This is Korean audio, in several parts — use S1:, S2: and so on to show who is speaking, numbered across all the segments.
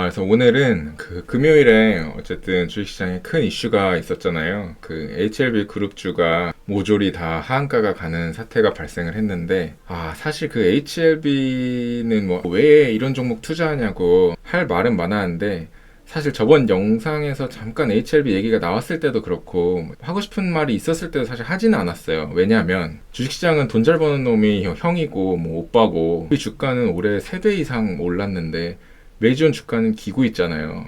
S1: 그래서 오늘은 그 금요일에 어쨌든 주식시장에 큰 이슈가 있었잖아요. 그 HLB 그룹주가 모조리 다 하한가가 가는 사태가 발생을 했는데, 사실 그 HLB는 뭐 왜 이런 종목 투자하냐고 할 말은 많았는데, 사실 저번 영상에서 잠깐 HLB 얘기가 나왔을 때도 그렇고 하고 싶은 말이 있었을 때도 사실 하지는 않았어요. 왜냐하면 주식시장은 돈 잘 버는 놈이 형이고 뭐 오빠고, 이 주가는 올해 3배 이상 올랐는데 메이지온 주가는 기고 있잖아요.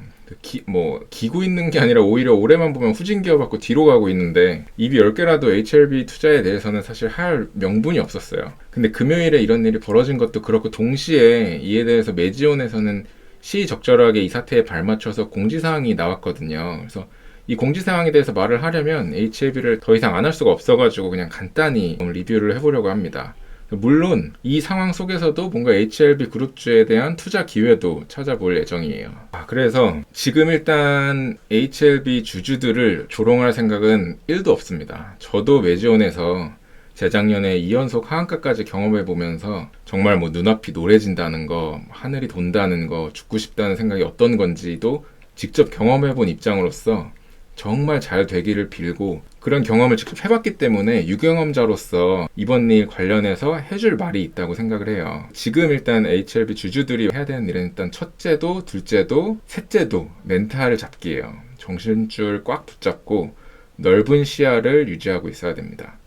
S1: 기고 있는 게 아니라 오히려 올해만 보면 후진 기어받고 뒤로 가고 있는데, 입이 10개라도 HLB 투자에 대해서는 사실 할 명분이 없었어요. 근데 금요일에 이런 일이 벌어진 것도 그렇고, 동시에 이에 대해서 메이지온에서는 시적절하게 이 사태에 발맞춰서 공지사항이 나왔거든요. 그래서 이 공지사항에 대해서 말을 하려면 HLB를 더 이상 안 할 수가 없어가지고 그냥 간단히 리뷰를 해보려고 합니다. 물론 이 상황 속에서도 뭔가 HLB 그룹주에 대한 투자 기회도 찾아볼 예정이에요. 그래서 지금 일단 HLB 주주들을 조롱할 생각은 1도 없습니다. 저도 메이지온에서 재작년에 2연속 하한가까지 경험해보면서 정말 뭐 눈앞이 노래진다는 거, 하늘이 돈다는 거, 죽고 싶다는 생각이 어떤 건지도 직접 경험해본 입장으로서 정말 잘 되기를 빌고, 그런 경험을 직접 해봤기 때문에 유경험자로서 이번 일 관련해서 해줄 말이 있다고 생각을 해요. 지금 일단 HLB 주주들이 해야 되는 일은 일단 첫째도, 둘째도, 셋째도 멘탈을 잡기예요. 정신줄 꽉 붙잡고 넓은 시야를 유지하고 있어야 됩니다.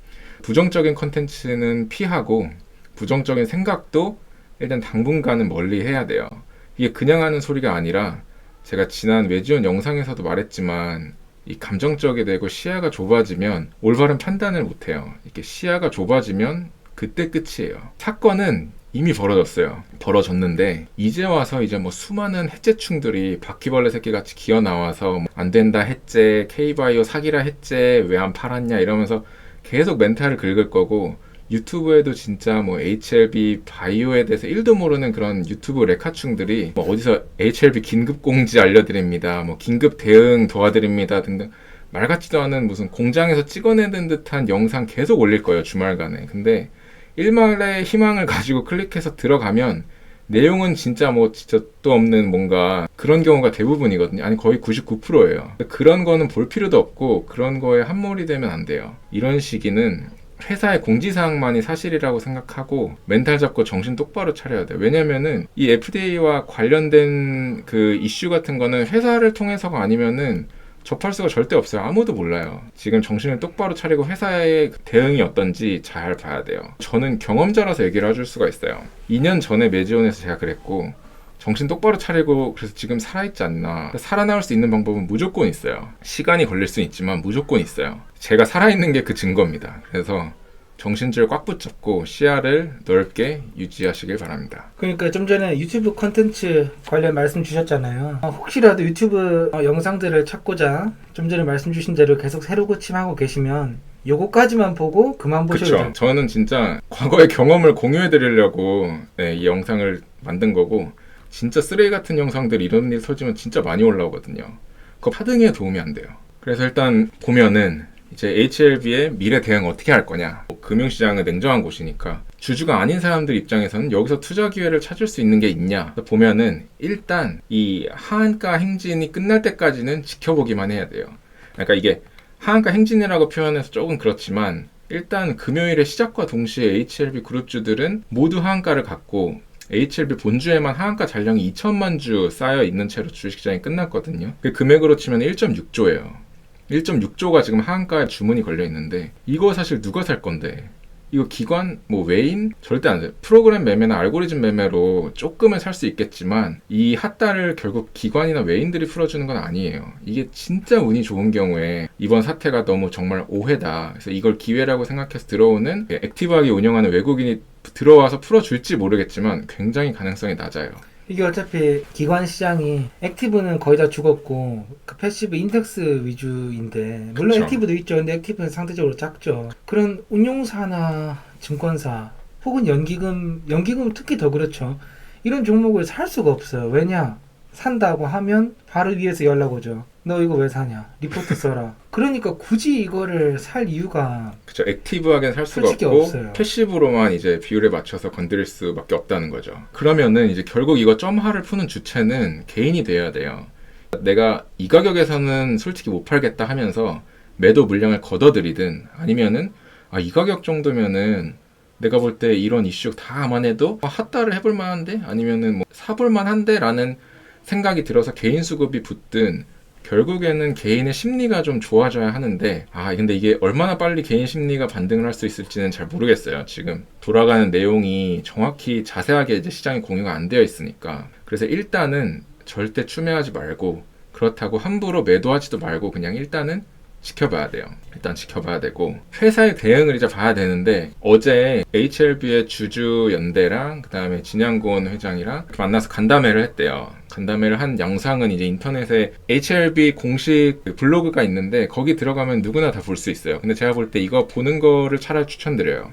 S1: 부정적인 컨텐츠는 피하고 부정적인 생각도 일단 당분간은 멀리 해야 돼요. 이게 그냥 하는 소리가 아니라, 제가 지난 메이지온 영상에서도 말했지만 이 감정적이 되고 시야가 좁아지면 올바른 판단을 못해요. 이렇게 시야가 좁아지면 그때 끝이에요. 사건은 이미 벌어졌는데 이제 와서 이제 뭐 수많은 해체충들이 바퀴벌레 새끼같이 기어 나와서 뭐 안 된다 했제, K바이오 사기라 했제, 왜 안 팔았냐 이러면서 계속 멘탈을 긁을 거고, 유튜브에도 진짜 뭐 HLB 바이오에 대해서 1도 모르는 그런 유튜브 레카충들이 뭐 어디서 HLB 긴급 공지 알려드립니다, 뭐 긴급 대응 도와드립니다 등등 말 같지도 않은 무슨 공장에서 찍어내는 듯한 영상 계속 올릴 거예요, 주말간에. 근데 일말의 희망을 가지고 클릭해서 들어가면 내용은 진짜 또 없는 뭔가 그런 경우가 대부분이거든요. 아니 거의 99%예요. 그런 거는 볼 필요도 없고 그런 거에 함몰이 되면 안 돼요. 이런 시기는 회사의 공지사항만이 사실이라고 생각하고 멘탈 잡고 정신 똑바로 차려야 돼요. 왜냐면은 이 FDA와 관련된 그 이슈 같은 거는 회사를 통해서가 아니면은 접할 수가 절대 없어요. 아무도 몰라요. 지금 정신을 똑바로 차리고 회사의 대응이 어떤지 잘 봐야 돼요. 저는 경험자라서 얘기를 해줄 수가 있어요. 2년 전에 메이지온에서 제가 그랬고, 정신 똑바로 차리고 그래서 지금 살아있지 않나. 살아나올 수 있는 방법은 무조건 있어요. 시간이 걸릴 수는 있지만 무조건 있어요. 제가 살아있는 게 그 증거입니다. 그래서 정신줄 꽉 붙잡고 시야를 넓게 유지하시길 바랍니다.
S2: 그러니까 좀 전에 유튜브 컨텐츠 관련 말씀 주셨잖아요. 혹시라도 유튜브 영상들을 찾고자 좀 전에 말씀 주신 대로 계속 새로 고침하고 계시면 요거까지만 보고 그만 보셔도 돼요.
S1: 저는 진짜 과거의 경험을 공유해 드리려고 이 영상을 만든 거고, 진짜 쓰레기 같은 영상들 이런 일 터지면 진짜 많이 올라오거든요. 그거 파등에 도움이 안 돼요. 그래서 일단 보면은 이제 HLB의 미래 대응 어떻게 할 거냐. 금융시장은 냉정한 곳이니까 주주가 아닌 사람들 입장에서는 여기서 투자 기회를 찾을 수 있는 게 있냐 보면은, 일단 이 하한가 행진이 끝날 때까지는 지켜보기만 해야 돼요. 그러니까 이게 하한가 행진이라고 표현해서 조금 그렇지만, 일단 금요일의 시작과 동시에 HLB 그룹주들은 모두 하한가를 갖고 HLB 본주에만 하한가 잔량이 2천만 주 쌓여 있는 채로 주식시장이 끝났거든요. 그 금액으로 치면 1.6조예요. 1.6조가 지금 하한가에 주문이 걸려 있는데, 이거 사실 누가 살 건데? 이거 기관, 외인? 절대 안 사요. 프로그램 매매나 알고리즘 매매로 조금은 살 수 있겠지만 이 핫달을 결국 기관이나 외인들이 풀어주는 건 아니에요. 이게 진짜 운이 좋은 경우에 이번 사태가 너무 정말 오해다, 그래서 이걸 기회라고 생각해서 들어오는 액티브하게 운영하는 외국인이 들어와서 풀어줄지 모르겠지만 굉장히 가능성이 낮아요.
S2: 이게 어차피 기관 시장이 액티브는 거의 다 죽었고 그 패시브 인덱스 위주인데, 물론
S1: 그쵸.
S2: 액티브도 있죠. 근데 액티브는 상대적으로 작죠. 그런 운용사나 증권사 혹은 연기금 특히 더 그렇죠. 이런 종목을 살 수가 없어요. 왜냐? 산다고 하면 바로 위에서 연락 오죠. 너 이거 왜 사냐? 리포트 써라. 그러니까 굳이 이거를 살 이유가
S1: 그쵸. 액티브하게는 살 수가
S2: 솔직히
S1: 없고
S2: 없어요.
S1: 패시브로만 이제 비율에 맞춰서 건드릴 수밖에 없다는 거죠. 그러면은 이제 결국 이거 점화를 푸는 주체는 개인이 돼야 돼요. 내가 이 가격에서는 솔직히 못 팔겠다 하면서 매도 물량을 걷어들이든 아니면은 이 가격 정도면은 내가 볼 때 이런 이슈 다 감안해도 핫다를 해볼 만한데 아니면은 뭐 사볼 만한데 라는 생각이 들어서 개인 수급이 붙든 결국에는 개인의 심리가 좀 좋아져야 하는데 근데 이게 얼마나 빨리 개인 심리가 반등을 할 수 있을지는 잘 모르겠어요. 지금 돌아가는 내용이 정확히 자세하게 이제 시장에 공유가 안 되어 있으니까. 그래서 일단은 절대 추매하지 말고 그렇다고 함부로 매도하지도 말고 그냥 일단은 지켜봐야 돼요. 일단 지켜봐야 되고 회사의 대응을 이제 봐야 되는데 어제 HLB의 주주연대랑 그 다음에 진양곤 회장이랑 만나서 간담회를 했대요. 간담회를 한 영상은 이제 인터넷에 HLB 공식 블로그가 있는데 거기 들어가면 누구나 다 볼 수 있어요. 근데 제가 볼 때 이거 보는 거를 차라리 추천드려요.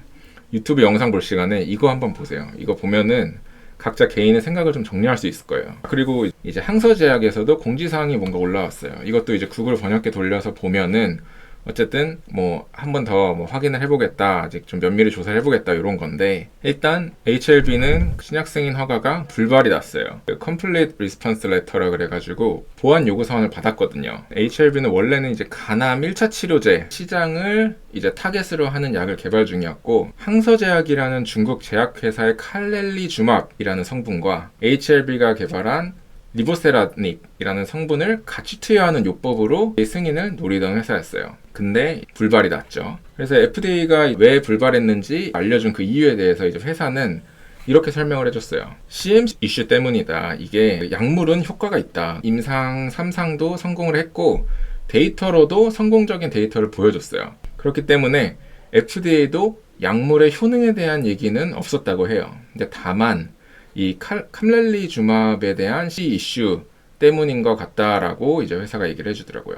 S1: 유튜브 영상 볼 시간에 이거 한번 보세요. 이거 보면은 각자 개인의 생각을 좀 정리할 수 있을 거예요. 그리고 이제 항서제약에서도 공지사항이 뭔가 올라왔어요. 이것도 이제 구글 번역기 돌려서 보면은 어쨌든 뭐 한 번 더 뭐 확인을 해보겠다, 아직 좀 면밀히 조사를 해보겠다 이런 건데 일단 HLB는 신약 승인 허가가 불발이 났어요. Complete Response Letter라 그래가지고 보완 요구 사항을 받았거든요. HLB는 원래는 이제 간암 1차 치료제 시장을 이제 타겟으로 하는 약을 개발 중이었고 항서제약이라는 중국 제약회사의 칼렐리주맙이라는 성분과 HLB가 개발한 리보세라닉이라는 성분을 같이 투여하는 요법으로 승인을 노리던 회사였어요. 근데 불발이 났죠. 그래서 FDA가 왜 불발했는지 알려준 그 이유에 대해서 이제 회사는 이렇게 설명을 해줬어요. CMC 이슈 때문이다. 이게 약물은 효과가 있다. 임상 3상도 성공을 했고 데이터로도 성공적인 데이터를 보여줬어요. 그렇기 때문에 FDA도 약물의 효능에 대한 얘기는 없었다고 해요. 근데 다만 이 캄렐리주맙에 대한 C 이슈 때문인 것 같다라고 이제 회사가 얘기를 해주더라고요.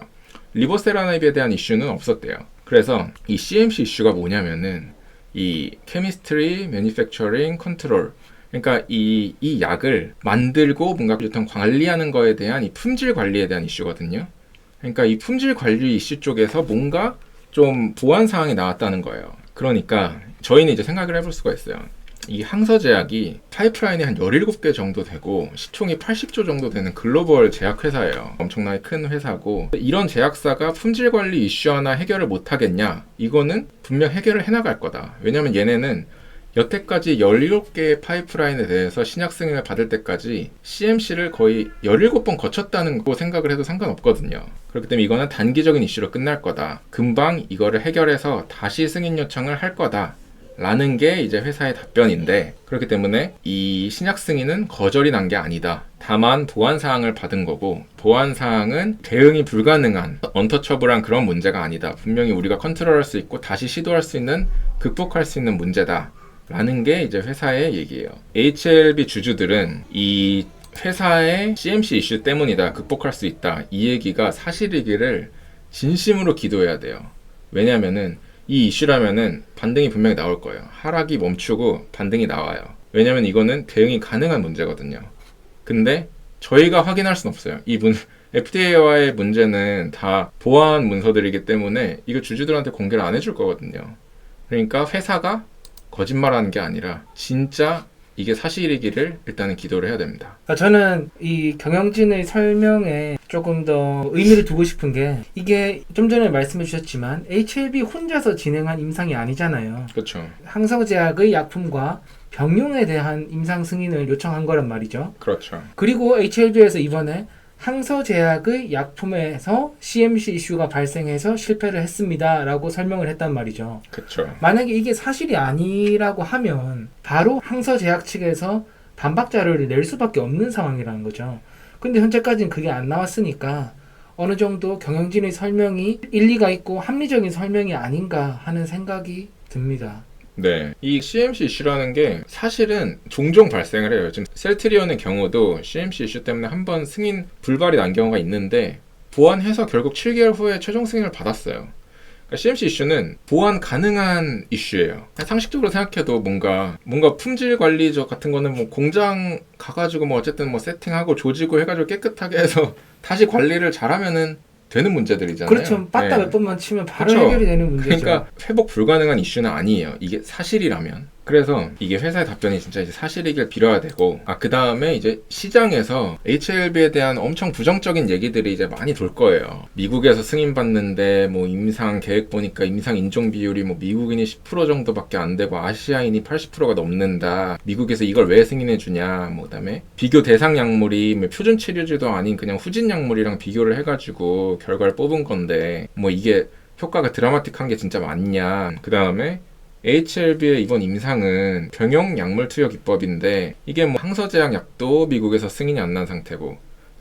S1: 리보세라닙에 대한 이슈는 없었대요. 그래서 이 CMC 이슈가 뭐냐면은 이 Chemistry Manufacturing Control, 그러니까 이 약을 만들고 뭔가 일단 관리하는 거에 대한 이 품질 관리에 대한 이슈거든요. 그러니까 이 품질 관리 이슈 쪽에서 뭔가 좀 보완 사항이 나왔다는 거예요. 그러니까 저희는 이제 생각을 해볼 수가 있어요. 이 항서제약이 파이프라인이 한 17개 정도 되고 시총이 80조 정도 되는 글로벌 제약회사예요. 엄청나게 큰 회사고 이런 제약사가 품질관리 이슈 하나 해결을 못하겠냐? 이거는 분명 해결을 해나갈 거다. 왜냐면 얘네는 여태까지 17개의 파이프라인에 대해서 신약 승인을 받을 때까지 CMC를 거의 17번 거쳤다는 거 생각을 해도 상관없거든요. 그렇기 때문에 이거는 단기적인 이슈로 끝날 거다. 금방 이거를 해결해서 다시 승인 요청을 할 거다. 라는 게 이제 회사의 답변인데 그렇기 때문에 이 신약 승인은 거절이 난 게 아니다. 다만 보완사항을 받은 거고 보완사항은 대응이 불가능한 언터처블한 그런 문제가 아니다. 분명히 우리가 컨트롤할 수 있고 다시 시도할 수 있는 극복할 수 있는 문제다. 라는 게 이제 회사의 얘기예요. HLB 주주들은 이 회사의 CMC 이슈 때문이다. 극복할 수 있다. 이 얘기가 사실이기를 진심으로 기도해야 돼요. 왜냐면은 이 이슈라면은 반등이 분명히 나올 거예요. 하락이 멈추고 반등이 나와요. 왜냐면 이거는 대응이 가능한 문제거든요. 근데 저희가 확인할 수는 없어요. FDA와의 문제는 다 보안 문서들이기 때문에 이거 주주들한테 공개를 안 해줄 거거든요. 그러니까 회사가 거짓말하는 게 아니라 진짜 이게 사실이기를 일단은 기도를 해야 됩니다.
S2: 저는 이 경영진의 설명에 조금 더 의미를 두고 싶은 게 이게 좀 전에 말씀해 주셨지만 HLB 혼자서 진행한 임상이 아니잖아요.
S1: 그렇죠.
S2: 항서제약의 약품과 병용에 대한 임상 승인을 요청한 거란 말이죠.
S1: 그렇죠.
S2: 그리고 HLB에서 이번에 항서제약의 약품에서 CMC 이슈가 발생해서 실패를 했습니다. 라고 설명을 했단 말이죠.
S1: 그렇죠.
S2: 만약에 이게 사실이 아니라고 하면 바로 항서제약 측에서 반박 자료를 낼 수밖에 없는 상황이라는 거죠. 근데 현재까지는 그게 안 나왔으니까 어느 정도 경영진의 설명이 일리가 있고 합리적인 설명이 아닌가 하는 생각이 듭니다.
S1: 네, 이 CMC 이슈라는 게 사실은 종종 발생을 해요. 지금 셀트리온의 경우도 CMC 이슈 때문에 한번 승인 불발이 난 경우가 있는데 보완해서 결국 7개월 후에 최종 승인을 받았어요. 그러니까 CMC 이슈는 보완 가능한 이슈예요. 상식적으로 생각해도 뭔가 품질 관리적 같은 거는 뭐 공장 가가지고 뭐 어쨌든 뭐 세팅하고 조지고 해가지고 깨끗하게 해서 다시 관리를 잘하면은 되는 문제들이잖아요.
S2: 그렇죠. 빠따
S1: 네.
S2: 몇 번만 치면 바로
S1: 그렇죠.
S2: 해결이 되는 문제죠.
S1: 그러니까 회복 불가능한 이슈는 아니에요. 이게 사실이라면. 그래서 이게 회사의 답변이 진짜 이제 사실이길 빌어야 되고, 그 다음에 이제 시장에서 HLB에 대한 엄청 부정적인 얘기들이 이제 많이 돌 거예요. 미국에서 승인받는데 뭐 임상 계획 보니까 임상 인종 비율이 뭐 미국인이 10% 정도밖에 안 되고 아시아인이 80%가 넘는다. 미국에서 이걸 왜 승인해 주냐. 뭐 그다음에 비교 대상 약물이 뭐 표준 치료제도 아닌 그냥 후진 약물이랑 비교를 해가지고 결과를 뽑은 건데 뭐 이게 효과가 드라마틱한 게 진짜 맞냐. 그 다음에 HLB의 이번 임상은 병용 약물 투여 기법인데 이게 뭐 항서제약 약도 미국에서 승인이 안 난 상태고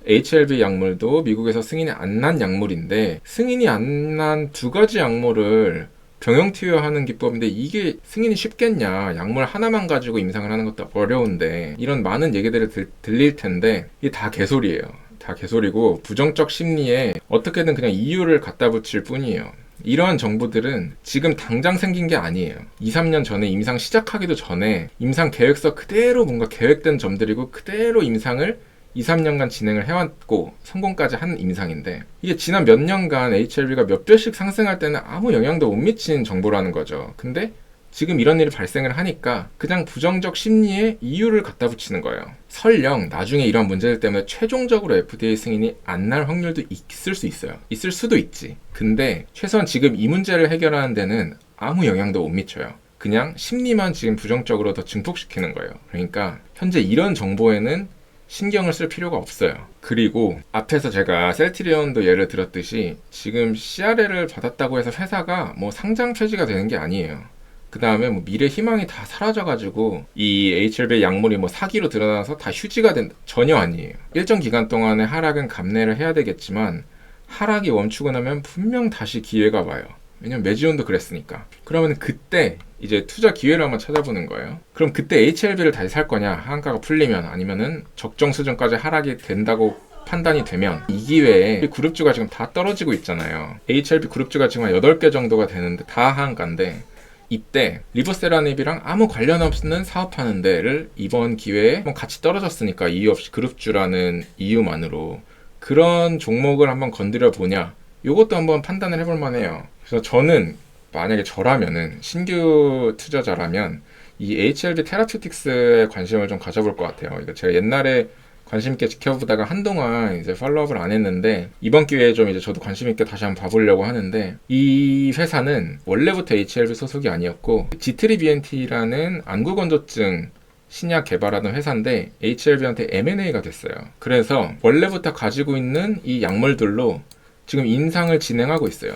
S1: HLB 약물도 미국에서 승인이 안 난 약물인데 승인이 안 난 두 가지 약물을 병용 투여하는 기법인데 이게 승인이 쉽겠냐. 약물 하나만 가지고 임상을 하는 것도 어려운데 이런 많은 얘기들을 들릴 텐데 이게 다 개소리예요. 다 개소리고 부정적 심리에 어떻게든 그냥 이유를 갖다 붙일 뿐이에요. 이러한 정보들은 지금 당장 생긴 게 아니에요. 2, 3년 전에 임상 시작하기도 전에 임상 계획서 그대로 뭔가 계획된 점들이고 그대로 임상을 2, 3년간 진행을 해왔고 성공까지 한 임상인데 이게 지난 몇 년간 HLB가 몇 배씩 상승할 때는 아무 영향도 못 미친 정보라는 거죠. 근데 지금 이런 일이 발생을 하니까 그냥 부정적 심리에 이유를 갖다 붙이는 거예요. 설령 나중에 이런 문제들 때문에 최종적으로 FDA 승인이 안 날 확률도 있을 수 있어요. 있을 수도 있지. 근데 최소한 지금 이 문제를 해결하는 데는 아무 영향도 못 미쳐요. 그냥 심리만 지금 부정적으로 더 증폭시키는 거예요. 그러니까 현재 이런 정보에는 신경을 쓸 필요가 없어요. 그리고 앞에서 제가 셀트리온도 예를 들었듯이 지금 CRL을 받았다고 해서 회사가 뭐 상장 폐지가 되는 게 아니에요. 그 다음에 뭐 미래 희망이 다 사라져가지고 이 HLB 약물이 뭐 사기로 드러나서 다 휴지가 된다. 전혀 아니에요. 일정 기간 동안의 하락은 감내를 해야 되겠지만 하락이 멈추고 나면 분명 다시 기회가 와요. 왜냐면 메지온도 그랬으니까. 그러면 그때 이제 투자 기회를 한번 찾아보는 거예요. 그럼 그때 HLB를 다시 살 거냐? 하한가가 풀리면 아니면은 적정 수준까지 하락이 된다고 판단이 되면 이 기회에 그룹주가 지금 다 떨어지고 있잖아요. HLB 그룹주가 지금 한 8개 정도가 되는데 다 하한가인데 이때 리보세라닙이랑 아무 관련 없는 사업하는 데를 이번 기회에 같이 떨어졌으니까 이유 없이 그룹주라는 이유만으로 그런 종목을 한번 건드려 보냐, 이것도 한번 판단을 해볼 만해요. 그래서 저는 만약에 저라면은 신규 투자자라면 이 HLB 테라퓨틱스에 관심을 좀 가져볼 것 같아요. 이거 제가 옛날에 관심 있게 지켜보다가 한동안 이제 팔로우업을 안 했는데 이번 기회에 좀 이제 저도 관심 있게 다시 한번 봐보려고 하는데 이 회사는 원래부터 HLB 소속이 아니었고 G3BNT라는 안구건조증 신약 개발하던 회사인데 HLB한테 M&A가 됐어요. 그래서 원래부터 가지고 있는 이 약물들로 지금 임상을 진행하고 있어요.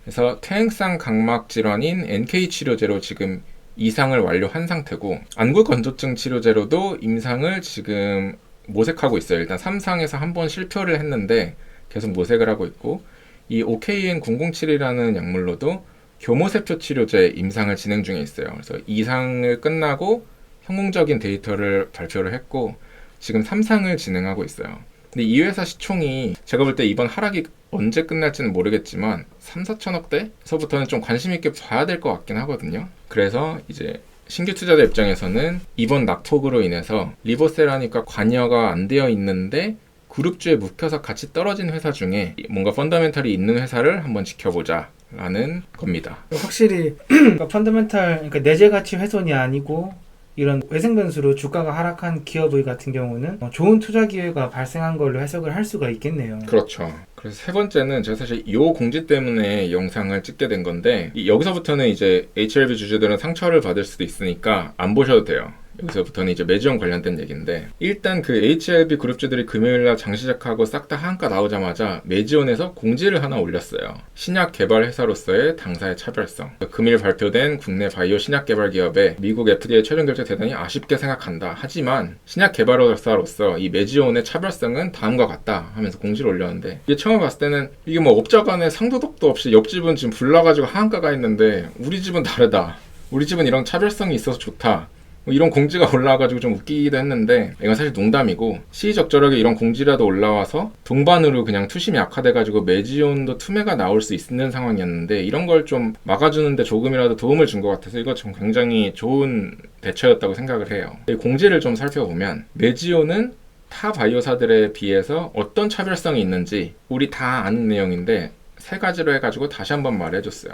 S1: 그래서 퇴행성 각막 질환인 NK 치료제로 지금 2상을 완료한 상태고 안구건조증 치료제로도 임상을 지금 모색하고 있어요. 일단 3상에서 한 번 실패를 했는데 계속 모색을 하고 있고 이 OKN007이라는 약물로도 교모세표 치료제 임상을 진행 중에 있어요. 그래서 2상을 끝나고 성공적인 데이터를 발표를 했고 지금 3상을 진행하고 있어요. 근데 이 회사 시총이 제가 볼 때 이번 하락이 언제 끝날지는 모르겠지만 3, 4천억대에서부터는 좀 관심 있게 봐야 될 것 같긴 하거든요. 그래서 이제 신규 투자자 입장에서는 이번 낙폭으로 인해서 리보세라니까 관여가 안 되어 있는데 그룹주에 묵혀서 같이 떨어진 회사 중에 뭔가 펀더멘털이 있는 회사를 한번 지켜보자 라는 겁니다.
S2: 확실히 그러니까 펀더멘탈, 그러니까 내재 가치 훼손이 아니고 이런 외생 변수로 주가가 하락한 기업의 같은 경우는 좋은 투자 기회가 발생한 걸로 해석을 할 수가 있겠네요.
S1: 그렇죠. 그래서 세 번째는 제가 사실 이 공지 때문에 영상을 찍게 된 건데 여기서부터는 이제 HLB 주주들은 상처를 받을 수도 있으니까 안 보셔도 돼요. 여기서부터는 이제 매지원 관련된 얘기인데 일단 그 HLB 그룹주들이 금요일날 장 시작하고 싹 다 하한가 나오자마자 매지원에서 공지를 하나 올렸어요. 신약 개발 회사로서의 당사의 차별성. 금일 발표된 국내 바이오 신약 개발 기업의 미국 FDA 최종 결제 대단히 아쉽게 생각한다. 하지만 신약 개발 회사로서 이 매지원의 차별성은 다음과 같다 하면서 공지를 올렸는데 이게 처음 봤을 때는 이게 뭐 업자 간에 상도덕도 없이 옆집은 지금 불나가지고 하한가가 있는데 우리 집은 다르다. 우리 집은 이런 차별성이 있어서 좋다. 이런 공지가 올라와가지고 좀 웃기기도 했는데 이건 사실 농담이고 시의적절하게 이런 공지라도 올라와서 동반으로 그냥 투심이 악화돼가지고 매지온도 투매가 나올 수 있는 상황이었는데 이런 걸 좀 막아주는데 조금이라도 도움을 준 것 같아서 이거 좀 굉장히 좋은 대처였다고 생각을 해요. 이 공지를 좀 살펴보면 매지온은 타 바이오사들에 비해서 어떤 차별성이 있는지 우리 다 아는 내용인데 3가지로 해가지고 다시 한번 말해줬어요.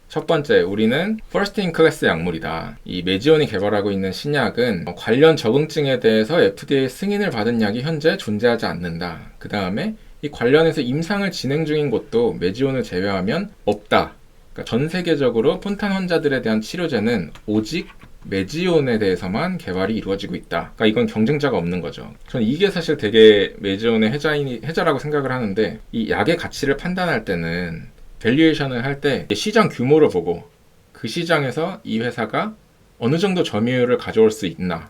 S1: 첫 번째, 우리는 First in Class 약물이다. 이 메지온이 개발하고 있는 신약은 관련 적응증에 대해서 FDA 승인을 받은 약이 현재 존재하지 않는다. 그 다음에 이 관련해서 임상을 진행 중인 곳도 메지온을 제외하면 없다. 그러니까 전 세계적으로 폰탄 환자들에 대한 치료제는 오직 메지온에 대해서만 개발이 이루어지고 있다. 그러니까 이건 경쟁자가 없는 거죠. 저는 이게 사실 되게 메지온의 해자라고 생각을 하는데, 이 약의 가치를 판단할 때는 밸류에이션을 할 때 시장 규모를 보고 그 시장에서 이 회사가 어느 정도 점유율을 가져올 수 있나,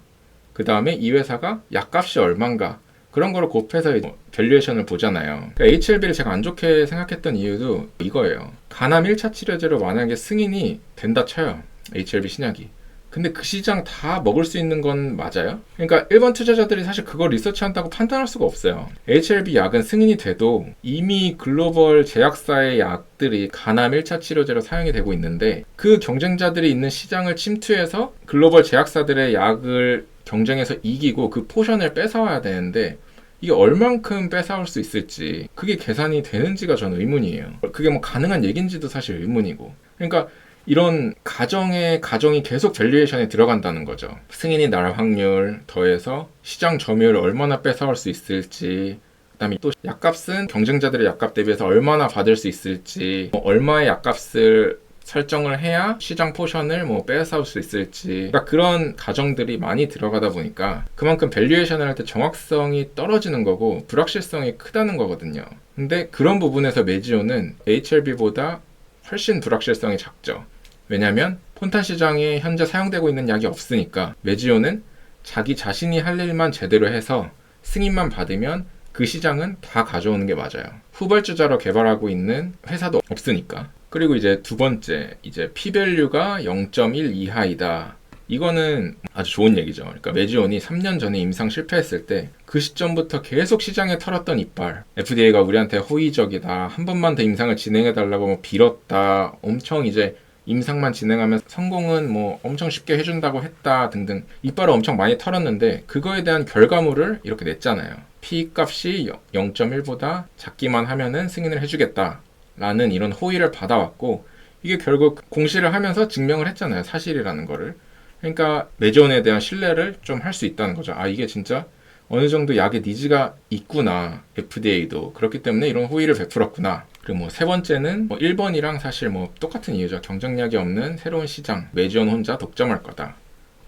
S1: 그 다음에 이 회사가 약값이 얼만가, 그런 거를 곱해서 밸류에이션을 보잖아요. 그러니까 HLB를 제가 안 좋게 생각했던 이유도 이거예요. 간암 1차 치료제로 만약에 승인이 된다 쳐요, HLB 신약이. 근데 그 시장 다 먹을 수 있는 건 맞아요? 그러니까 일반 투자자들이 사실 그걸 리서치한다고 판단할 수가 없어요. HLB 약은 승인이 돼도 이미 글로벌 제약사의 약들이 간암 1차 치료제로 사용이 되고 있는데, 그 경쟁자들이 있는 시장을 침투해서 글로벌 제약사들의 약을 경쟁해서 이기고 그 포션을 뺏어와야 되는데, 이게 얼만큼 뺏어올 수 있을지, 그게 계산이 되는지가 저는 의문이에요. 그게 뭐 가능한 얘기인지도 사실 의문이고. 그러니까 이런 가정이 계속 밸류에이션에 들어간다는 거죠. 승인이 날 확률 더해서 시장 점유율을 얼마나 뺏어올 수 있을지, 그다음에 또 약값은 경쟁자들의 약값 대비해서 얼마나 받을 수 있을지, 얼마의 약값을 설정을 해야 시장 포션을 뺏어올 수 있을지, 그러니까 그런 가정들이 많이 들어가다 보니까 그만큼 밸류에이션을 할 때 정확성이 떨어지는 거고 불확실성이 크다는 거거든요. 근데 그런 부분에서 메지온은 HLB보다 훨씬 불확실성이 작죠. 왜냐하면 폰탄 시장에 현재 사용되고 있는 약이 없으니까 메지온은 자기 자신이 할 일만 제대로 해서 승인만 받으면 그 시장은 다 가져오는 게 맞아요. 후발주자로 개발하고 있는 회사도 없으니까. 그리고 이제 두 번째, 이제 P-밸류가 0.1 이하이다. 이거는 아주 좋은 얘기죠. 그러니까 메지온이 3년 전에 임상 실패했을 때 그 시점부터 계속 시장에 털었던 이빨, FDA가 우리한테 호의적이다, 한 번만 더 임상을 진행해달라고 빌었다, 엄청 이제 임상만 진행하면 성공은 엄청 쉽게 해준다고 했다 등등 이빨을 엄청 많이 털었는데, 그거에 대한 결과물을 이렇게 냈잖아요. P 값이 0.1보다 작기만 하면은 승인을 해주겠다 라는 이런 호의를 받아왔고, 이게 결국 공시를 하면서 증명을 했잖아요, 사실이라는 거를. 그러니까 메지온에 대한 신뢰를 좀 할 수 있다는 거죠. 아, 이게 진짜 어느 정도 약의 니즈가 있구나, FDA도 그렇기 때문에 이런 호의를 베풀었구나. 그리고 세 번째는 1번이랑 사실 똑같은 이유죠. 경쟁력이 없는 새로운 시장, 메지온 혼자 독점할 거다.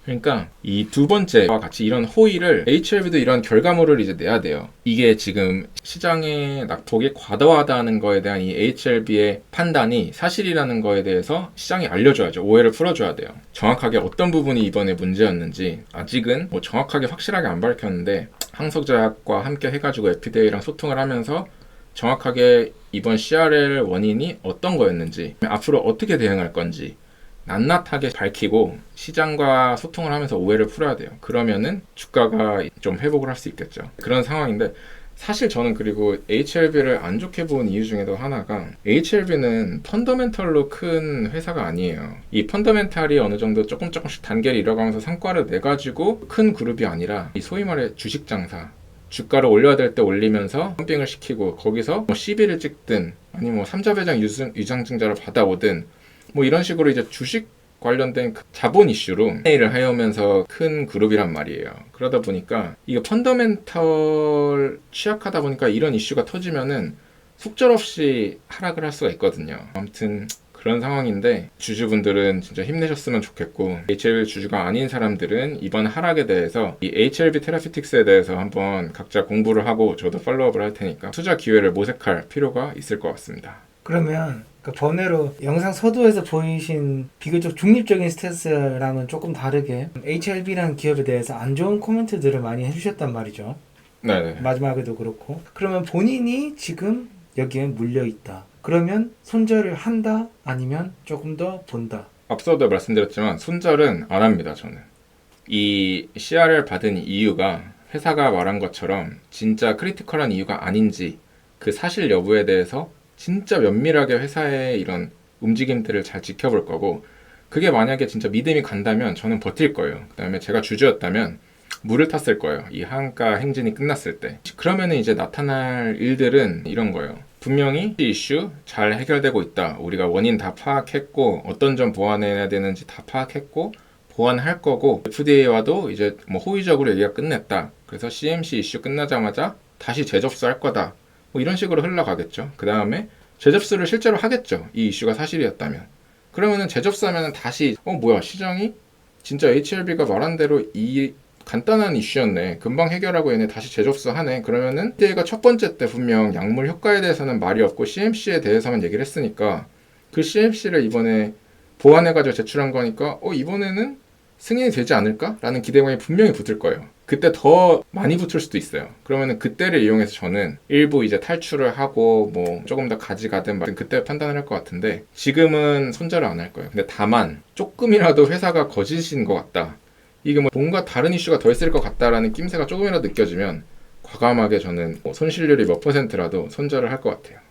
S1: 그러니까 이 두 번째와 같이 이런 호의를, HLB도 이런 결과물을 이제 내야 돼요. 이게 지금 시장의 낙폭이 과도하다는 거에 대한 이 HLB의 판단이 사실이라는 거에 대해서 시장에 알려줘야죠. 오해를 풀어줘야 돼요. 정확하게 어떤 부분이 이번에 문제였는지 아직은 정확하게 확실하게 안 밝혔는데, 항석제약과 함께 해가지고 FDA랑 소통을 하면서 정확하게 이번 CRL 원인이 어떤 거였는지, 앞으로 어떻게 대응할 건지 낱낱하게 밝히고 시장과 소통을 하면서 오해를 풀어야 돼요. 그러면은 주가가 좀 회복을 할 수 있겠죠. 그런 상황인데, 사실 저는 그리고 HLB를 안 좋게 본 이유 중에도 하나가, HLB는 펀더멘털로 큰 회사가 아니에요. 이 펀더멘털이 어느 정도 조금씩 단계를 잃어가면서 성과를 내가지고 큰 그룹이 아니라, 이 소위 말해 주식 장사, 주가를 올려야 될 때 올리면서 펌핑을 시키고 거기서 시비를 찍든 아니면 3자 배당 유상증자를 받아오든 이런 식으로 이제 주식 관련된 자본 이슈로 회의를 하여면서 큰 그룹이란 말이에요. 그러다 보니까 이게 펀더멘털 취약하다 보니까 이런 이슈가 터지면은 속절없이 하락을 할 수가 있거든요. 아무튼 그런 상황인데, 주주분들은 진짜 힘내셨으면 좋겠고, HLB 주주가 아닌 사람들은 이번 하락에 대해서 이 HLB 테라피틱스에 대해서 한번 각자 공부를 하고 저도 팔로우업을 할 테니까 투자 기회를 모색할 필요가 있을 것 같습니다.
S2: 그러면 번외로 영상 서두에서 보이신 비교적 중립적인 스탠스랑은 조금 다르게 HLB라는 기업에 대해서 안 좋은 코멘트들을 많이 해주셨단 말이죠.
S1: 네.
S2: 마지막에도 그렇고. 그러면 본인이 지금 여기에 물려있다. 그러면 손절을 한다? 아니면 조금 더 본다?
S1: 앞서도 말씀드렸지만 손절은 안 합니다, 저는. 이 CRL 받은 이유가 회사가 말한 것처럼 진짜 크리티컬한 이유가 아닌지, 그 사실 여부에 대해서 진짜 면밀하게 회사의 이런 움직임들을 잘 지켜볼 거고, 그게 만약에 진짜 믿음이 간다면 저는 버틸 거예요. 그 다음에 제가 주주였다면 물을 탔을 거예요. 이 하한가 행진이 끝났을 때. 그러면은 이제 나타날 일들은 이런 거예요. 분명히 이 이슈 잘 해결되고 있다. 우리가 원인 다 파악했고 어떤 점 보완해야 되는지 다 파악했고 보완할 거고 FDA와도 이제 뭐 호의적으로 얘기가 끝냈다. 그래서 CMC 이슈 끝나자마자 다시 재접수할 거다. 뭐 이런 식으로 흘러가겠죠. 그 다음에 재접수를 실제로 하겠죠. 이 이슈가 사실이었다면. 그러면은 재접수하면 다시 뭐야 시장이 진짜 HLB가 말한 대로 이 간단한 이슈였네. 금방 해결하고 얘네 다시 재접수하네. 그러면은 FDA가 첫 번째 때 분명 약물 효과에 대해서는 말이 없고 CMC에 대해서만 얘기를 했으니까 그 CMC를 이번에 보완해가지고 제출한 거니까 이번에는 승인이 되지 않을까? 라는 기대감이 분명히 붙을 거예요. 그때 더 많이 붙을 수도 있어요. 그러면은 그때를 이용해서 저는 일부 이제 탈출을 하고 뭐 조금 더 가져가든 말든 그때 판단을 할 것 같은데 지금은 손절을 안 할 거예요. 근데 다만 조금이라도 회사가 거짓인 것 같다. 이게 뭐 뭔가 다른 이슈가 더 있을 것 같다라는 낌새가 조금이라도 느껴지면 과감하게 저는 손실률이 몇 %라도 손절을 할 것 같아요.